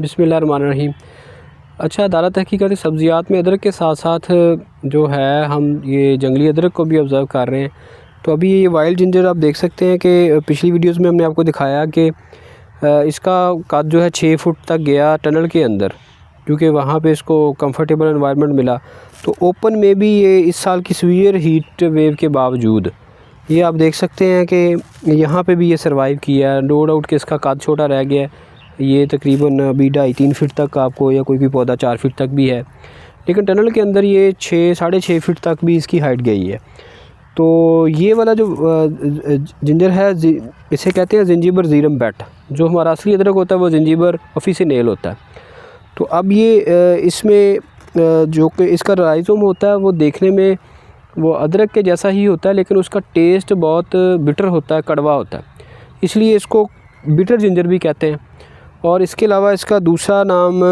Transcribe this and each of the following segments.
बिस्मिल्लाहिर्रहमानिर्रहीम। अच्छा, दारा तहकीकाती सब्ज़ियात में अदरक के साथ साथ जो है हम ये जंगली अदरक को भी ऑब्ज़र्व कर रहे हैं। तो अभी ये वाइल्ड जिंजर आप देख सकते हैं कि पिछली वीडियोस में हमने आपको दिखाया कि इसका कद जो है 6 फुट तक गया टनल के अंदर, क्योंकि वहाँ पे इसको कंफर्टेबल एनवायरनमेंट मिला। तो ओपन में भी ये इस साल की सीवियर हीट वेव के बावजूद ये आप देख सकते हैं कि यहाँ पे भी ये सर्वाइव किया है। नो डाउट कि इसका कद छोटा रह गया है, ये तकरीबन अभी 2.5-3 फीट तक आपको, या कोई पौधा 4 फीट तक भी है, लेकिन टनल के अंदर ये 6-6.5 फीट तक भी इसकी हाइट गई है। तो ये वाला जो जिंजर है, इसे कहते हैं जिंजीबर ज़ीरम बैट। जो हमारा असली अदरक होता है वो जिंजीबर ऑफिसिनेल होता है। तो अब ये इसमें जो कि इसका राइज़ोम होता है वो देखने में वो अदरक के जैसा ही होता है, लेकिन उसका टेस्ट बहुत बिटर होता है, कड़वा होता है, इसलिए इसको बिटर जिंजर भी कहते हैं। और इसके अलावा इसका दूसरा नाम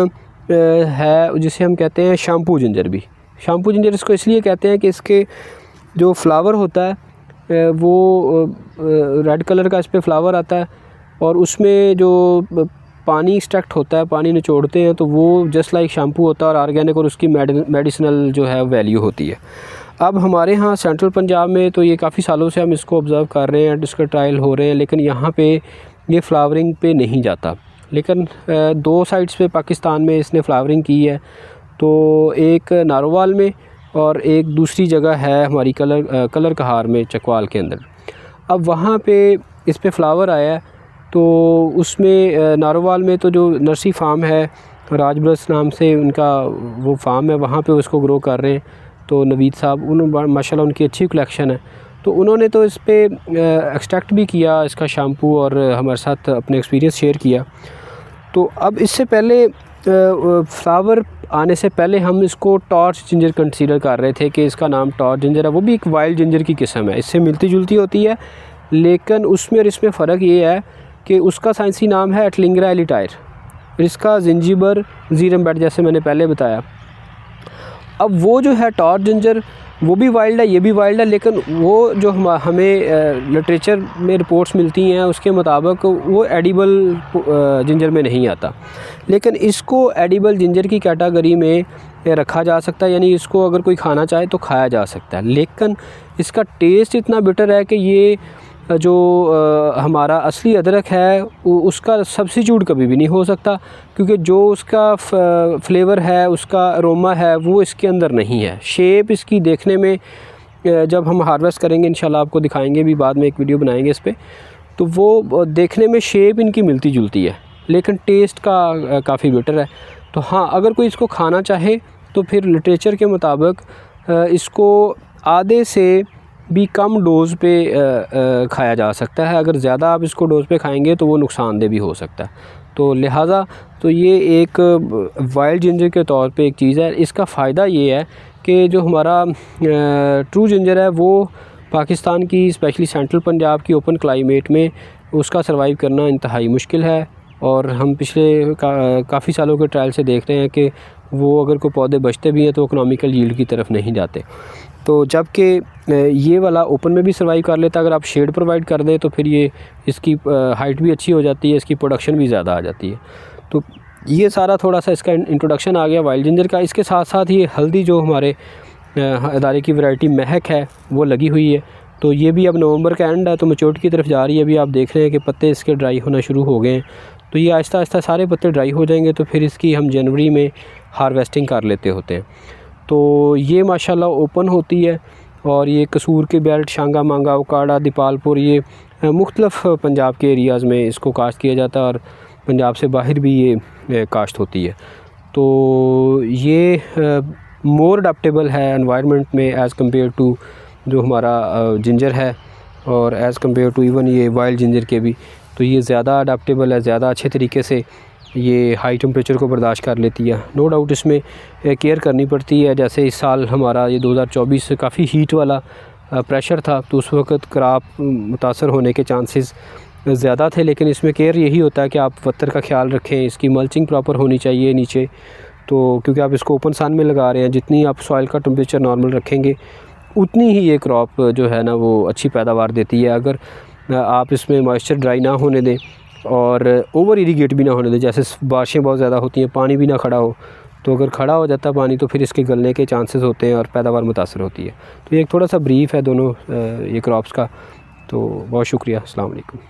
है जिसे हम कहते हैं शैम्पू जिंजर भी। शैम्पू जिंजर इसको इसलिए कहते हैं कि इसके जो फ्लावर होता है वो रेड कलर का इस पर फ्लावर आता है, और उसमें जो पानी एक्सट्रैक्ट होता है, पानी निचोड़ते हैं, तो वो जस्ट लाइक शैम्पू होता है और ऑर्गेनिक, और उसकी मेडिसिनल जो है वैल्यू होती है। अब हमारे यहाँ सेंट्रल पंजाब में तो ये काफ़ी सालों से हम इसको ऑब्ज़र्व कर रहे हैं, इसका ट्रायल हो रहे हैं, लेकिन यहाँ पे ये फ्लावरिंग पे नहीं जाता। लेकिन 2 साइट्स पे पाकिस्तान में इसने फ्लावरिंग की है। तो एक नारोवाल में और एक दूसरी जगह है हमारी कलर कहार में, चकवाल के अंदर। अब वहाँ पे इस पे फ्लावर आया है। तो उसमें नारोवाल में तो जो नर्सरी फार्म है, राजब्रस नाम से उनका वो फार्म है, वहाँ पे उसको ग्रो कर रहे हैं। तो नवीद साहब, माशाल्लाह उनकी अच्छी कलेक्शन है। तो उन्होंने तो इस पे एक्सट्रैक्ट भी किया इसका शैम्पू, और हमारे साथ अपने एक्सपीरियंस शेयर किया। तो अब इससे पहले फ्लावर आने से पहले हम इसको टॉर्च जिंजर कंसीडर कर रहे थे कि इसका नाम टॉर्च जिंजर है। वो भी एक वाइल्ड जिंजर की किस्म है, इससे मिलती जुलती होती है, लेकिन उसमें और इसमें फ़र्क ये है कि उसका साइंसी नाम है एटलिंगरा एलिटायर, इसका जिंजीबर ज़ीरम बैट, जैसे मैंने पहले बताया। अब वो जो है टॉर्च जिंजर, वो भी वाइल्ड है, ये भी वाइल्ड है, लेकिन वो जो हमें लिटरेचर में रिपोर्ट्स मिलती हैं उसके मुताबिक वो एडिबल जिंजर में नहीं आता। लेकिन इसको एडिबल जिंजर की कैटेगरी में रखा जा सकता है, यानी इसको अगर कोई खाना चाहे तो खाया जा सकता है। लेकिन इसका टेस्ट इतना बिटर है कि ये जो हमारा असली अदरक है उसका सब्स्टिट्यूट कभी भी नहीं हो सकता, क्योंकि जो उसका फ्लेवर है, उसका अरोमा है, वो इसके अंदर नहीं है। शेप इसकी देखने में, जब हम हार्वेस्ट करेंगे इंशाल्लाह आपको दिखाएंगे भी, बाद में एक वीडियो बनाएंगे इस पर, तो वो देखने में शेप इनकी मिलती जुलती है, लेकिन टेस्ट का काफ़ी बेटर है। तो हाँ, अगर कोई इसको खाना चाहे तो फिर लिटरेचर के मुताबिक इसको आधे से भी कम डोज़ पे खाया जा सकता है। अगर ज़्यादा आप इसको डोज़ पे खाएंगे तो वो नुकसानदेह भी हो सकता है। तो लिहाजा तो ये एक वाइल्ड जिंजर के तौर पे एक चीज़ है। इसका फ़ायदा ये है कि जो हमारा ट्रू जिंजर है वो पाकिस्तान की, स्पेशली सेंट्रल पंजाब की ओपन क्लाइमेट में उसका सर्वाइव करना इंतहाई मुश्किल है। और हम पिछले काफ़ी सालों के ट्रायल से देख रहे हैं कि वो अगर कोई पौधे बचते भी हैं तो इकोनॉमिकल यील्ड की तरफ नहीं जाते। तो जबकि ये वाला ओपन में भी सर्वाइव कर लेता, अगर आप शेड प्रोवाइड कर दें तो फिर ये इसकी हाइट भी अच्छी हो जाती है, इसकी प्रोडक्शन भी ज़्यादा आ जाती है। तो ये सारा थोड़ा सा इसका इंट्रोडक्शन आ गया वाइल्ड जिंजर का। इसके साथ साथ ये हल्दी जो हमारे अदारे की वैरायटी महक है वो लगी हुई है। तो ये भी अब नवंबर का एंड है तो मैच्योरिटी की तरफ जा रही है। अभी आप देख रहे हैं कि पत्ते इसके ड्राई होना शुरू हो गए हैं। तो ये आहिस्ता आहिस्ता सारे पत्ते ड्राई हो जाएंगे, तो फिर इसकी हम जनवरी में हार्वेस्टिंग कर लेते होते हैं। तो ये माशाल्लाह ओपन होती है, और ये कसूर के बेल्ट, शांगा मांगा, उकाड़ा, दीपालपुर, ये मुख्तलिफ़ पंजाब के एरियाज़ में इसको काश्त किया जाता है, और पंजाब से बाहर भी ये काश्त होती है। तो ये मोर अडेप्टेबल है एनवायरनमेंट में एज़ कम्पेयर टू जो हमारा जिंजर है, और एज़ कम्पेयर टू इवन ये वाइल्ड जिंजर के भी। तो ये ज़्यादा अडेप्टेबल है, ज़्यादा अच्छे तरीके से ये हाई टेम्परेचर को बर्दाश्त कर लेती है। नो डाउट इसमें केयर करनी पड़ती है। जैसे इस साल हमारा ये 2024 काफ़ी हीट वाला प्रेशर था, तो उस वक्त क्रॉप मुतासर होने के चांसेस ज़्यादा थे, लेकिन इसमें केयर यही होता है कि आप पत्थर का ख्याल रखें, इसकी मल्चिंग प्रॉपर होनी चाहिए नीचे। तो क्योंकि आप इसको ओपन सन में लगा रहे हैं, जितनी आप सॉइल का टेम्परेचर नॉर्मल रखेंगे उतनी ही ये क्रॉप जो है ना वो अच्छी पैदावार देती है। अगर आप इसमें मॉइस्चर ड्राई ना होने दें और ओवर इरीगेट भी ना होने दें। जैसे बारिशें बहुत ज़्यादा होती हैं, पानी भी ना खड़ा हो, तो अगर खड़ा हो जाता पानी तो फिर इसके गलने के चांसेस होते हैं और पैदावार मुतासर होती है। तो ये एक थोड़ा सा ब्रीफ है दोनों ये क्रॉप्स का। तो बहुत शुक्रिया। अस्सलाम वालेकुम।